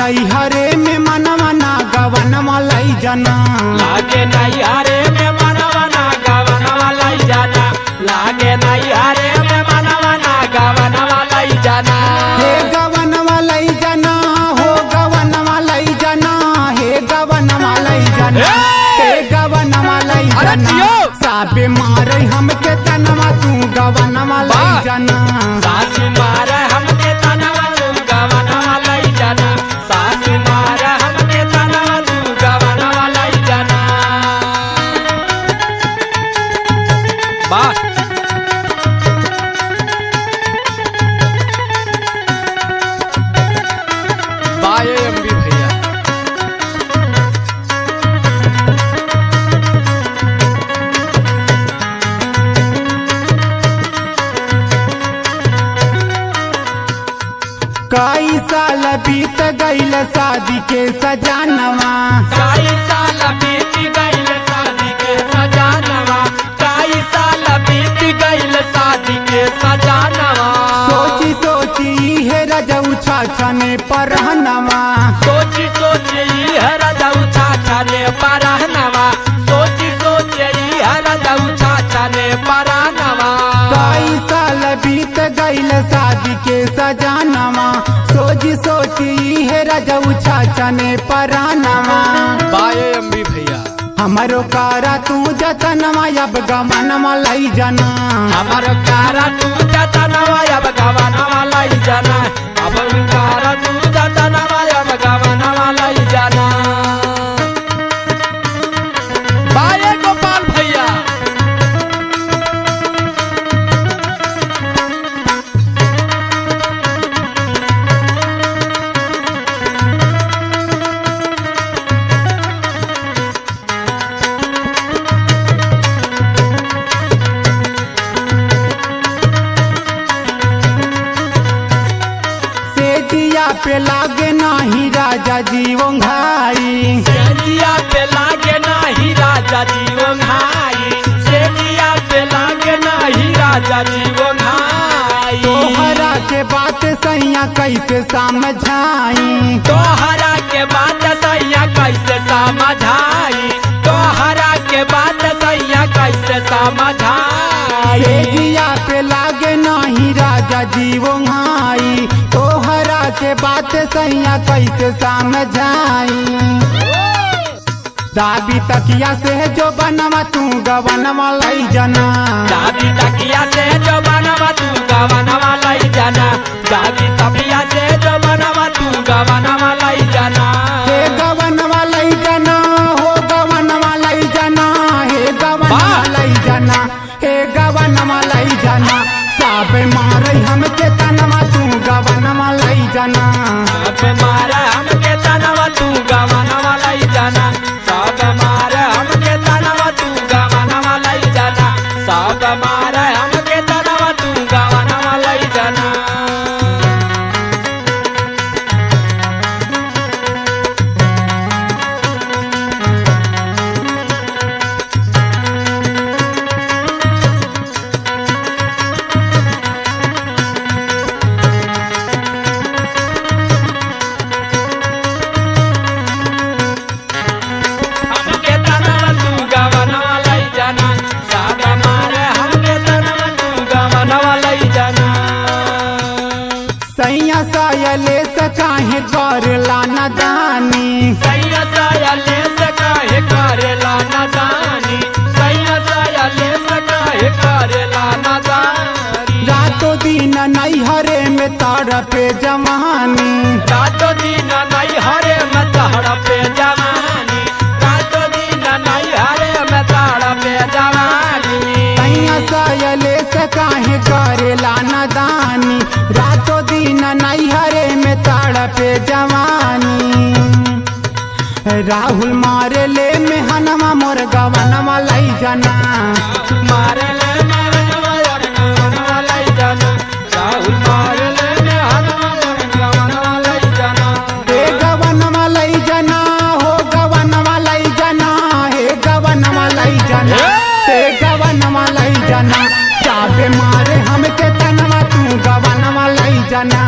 नैहरे में मनवा ना गवनवा लई जाना, लागे नैहरे में मनवा ना गवनवा लई जाना, लागे नैहरे में मनवा ना गवनवा लई जाना। हे गवनवा लई जाना, हो गवनवा लई जाना, हे गवनवा लई जाना, हे गवनवा लई जाना। साबे मारे हमके तनवा तू गवनवा लई जाना, सासू मारे हमके तनवा तू गवनवा लई जाना, सासू मारे हमके तनवा तू गवनवा लई जाना। वाह बाए एमबी भैया। कई साल बीत गईल शादी के सजानवा, कई साल बीत गईल शादी के सजानवा, कई साल बीत गईल शादी के सजानवा। सोची सोची है रजऊ छाछने परहनवा, सोची सोची है रजऊ छाछने परहनवा, सोची सोची है रजऊ छाछने परहनवा। कई साल बीत गईल शादी के सजानवा, सोची सोची है रजऊ छाछने परहनवा। बाए एमबी भैया। हमारो कारा तू जतनवा अब गमनवा लई जाना, हमारो कारा तू जतनवा अब गवनवा लई जाना, अब कारा तू जतनवा अब गवनवा लई जाना। बाए गोपाल भैया। सेजिया पे लागे नाही राजा जीवों घाई, सेजिया पे लागे नाही राजा जीवन हाई, सेजिया पे लागे नाही राजा जीवन हाई। तोहरा के बात सैया कैसे समझाई, तोहरा के बात सैया कैसे समझाई, तोहरा के बात सैया कैसे समझाई। सेजिया पे लागे नाही राजा जीवों घाई, तोहरा के बात सैया कैसे समझाई। दाबी तकिया से जो बनवा तू गवनवा लई जाना, दादी तकिया से जो बनवा तू गवनवा लई जाना, दादी तकिया से जो बनवा तू गवनवा लई जाना। हे गवनवा लई जाना, हो गवनवा लई जाना, हे गवनवा लई जाना, हे गवनवा लई जाना। साबे मारे हमके तनवा तू गवनवा लई जाना, सब मारे हमके तनवा तू गवनवा लई जाना, सब मारे हमके तनवा तू गवनवा लई जाना, सब मारे हमके तनवा तू गवनवा लई जाना। हमके तनवा तू गवनवा लई जाना, सब मारे हमके तनवा तू गवनवा लई जाना। सैया सायले से काहे करला नदानी, सैया सायले से काहे करेला नादानी, सैया सायले से काहे करेला नादानी। रातों दिन नैहरे में तड़पे जवानी, रातों दिन नैहरे में तड़पे जवानी, रातों दिन नैहरे में तड़पे जवानी। सैया सायले से काहे करला नदानी, रातों दिन नैहरे में तड़पे जवानी। राहुल मारे ले में हनवा मोर गवनवा लई जाना, मारे ले मेहनवा और गवनवा लई जाना, राहुल मारे ले मेहनवा और गवनवा लई जाना। हे गवनवा लई जाना, हो गवनवा लई जाना, हे गवनवा लई जाना, हे गवनवा लई जाना। साबे मारे हमके तनवा तू गवनवा लई जाना।